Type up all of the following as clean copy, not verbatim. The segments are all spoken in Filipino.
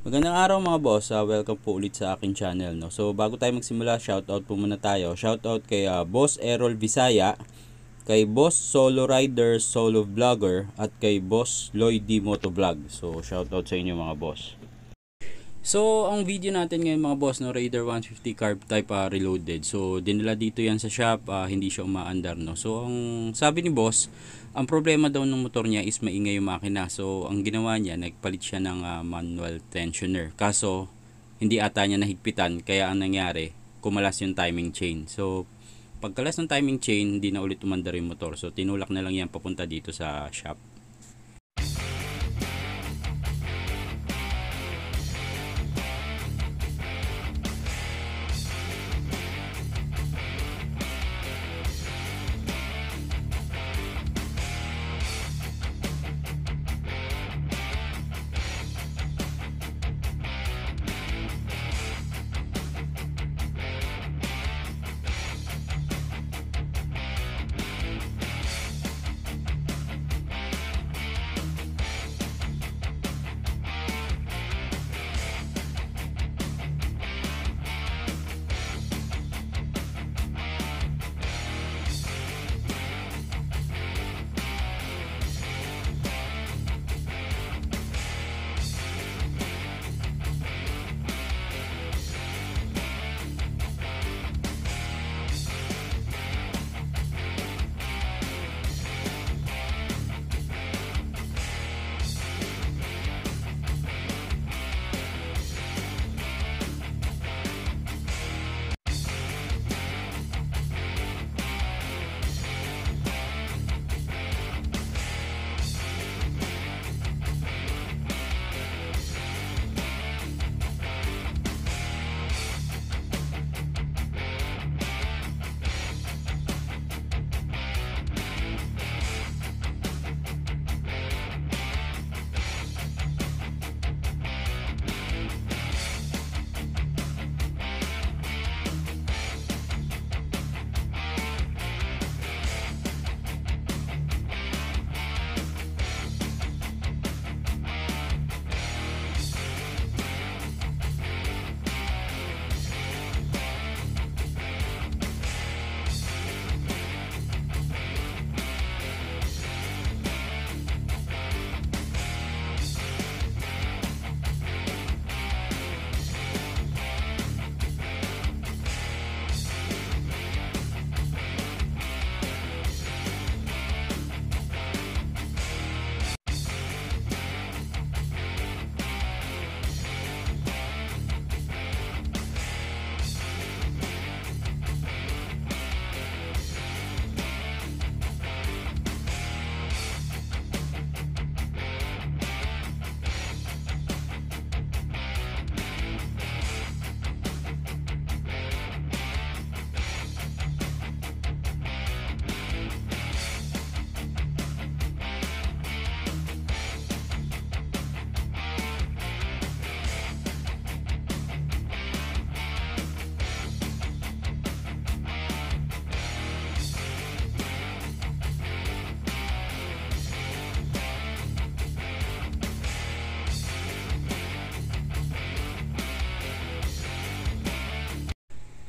Magandang araw mga boss, welcome po ulit sa aking channel. No? So bago tayo magsimula, shoutout po muna tayo. Shoutout kay Boss Errol Visaya, kay Boss Solo Rider, Solo Vlogger, at kay Boss Lloyd D Motovlog. So shoutout sa inyo mga boss. So ang video natin ngayon mga boss, no, Raider 150 carb type reloaded. So dinala dito yan sa shop, hindi siya umaandar, no. So ang sabi ni boss, ang problema daw ng motor niya is maingay yung makina. So ang ginawa niya, nagpalit siya ng manual tensioner. Kaso hindi ata niya nahigpitan, kaya ang nangyari, kumalas yung timing chain. So pagkalas ng timing chain, hindi na ulit umandar yung motor. So tinulak na lang yan papunta dito sa shop.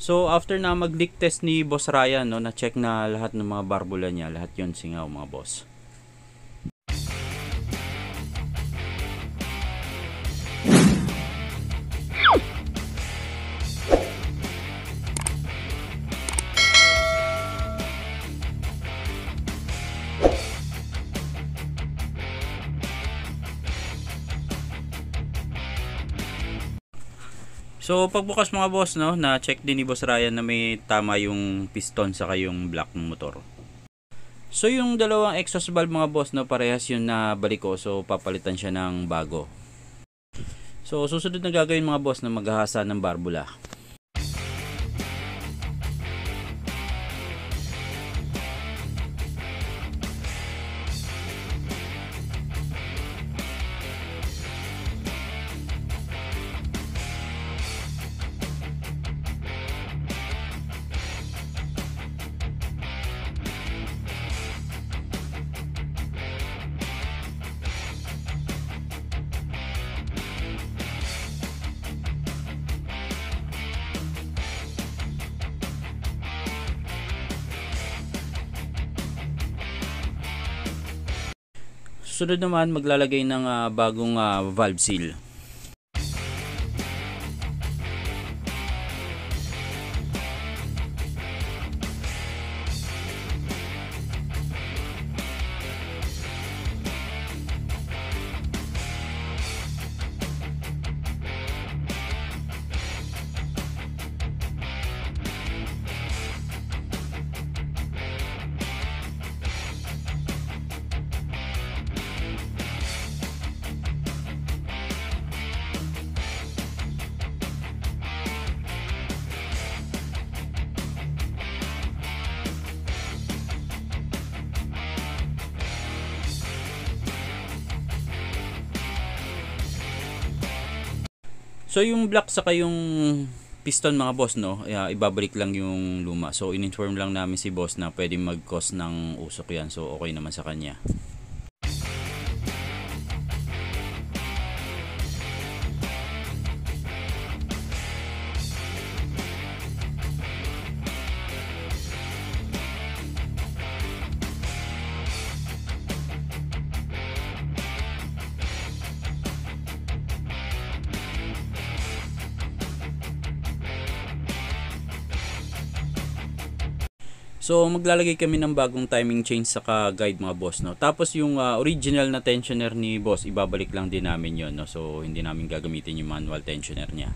So after na mag-leak test ni Boss Ryan, no, na-check na lahat ng mga barbula niya, lahat 'yon singaw mga boss. So pagbukas mga boss, no, na check din ni Boss Ryan na may tama yung piston saka yung block ng motor. So yung dalawang exhaust valve mga boss, no, parehas yun na baliko, so papalitan siya ng bago. So susunod na gagawin mga boss, na maghahasa ng barbula. Susunod naman maglalagay ng bagong valve seal. So yung block saka yung piston mga boss, no, ibabalik lang yung luma. So in-inform lang namin si boss na pwedeng mag-cause ng usok yan. So okay naman sa kanya. So maglalagay kami ng bagong timing chain saka guide mga boss, no. Tapos yung original na tensioner ni boss, ibabalik lang din namin 'yon, no. So hindi namin gagamitin yung manual tensioner niya.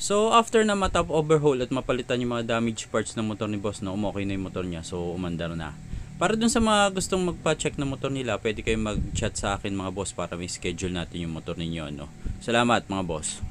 So after na matap overhaul at mapalitan yung mga damaged parts ng motor ni boss, no, umokay na yung motor niya. So umandar na. Para dun sa mga gustong magpa-check ng motor nila, pwede kayong mag-chat sa akin mga boss para may schedule natin yung motor ninyo, no. Salamat mga boss.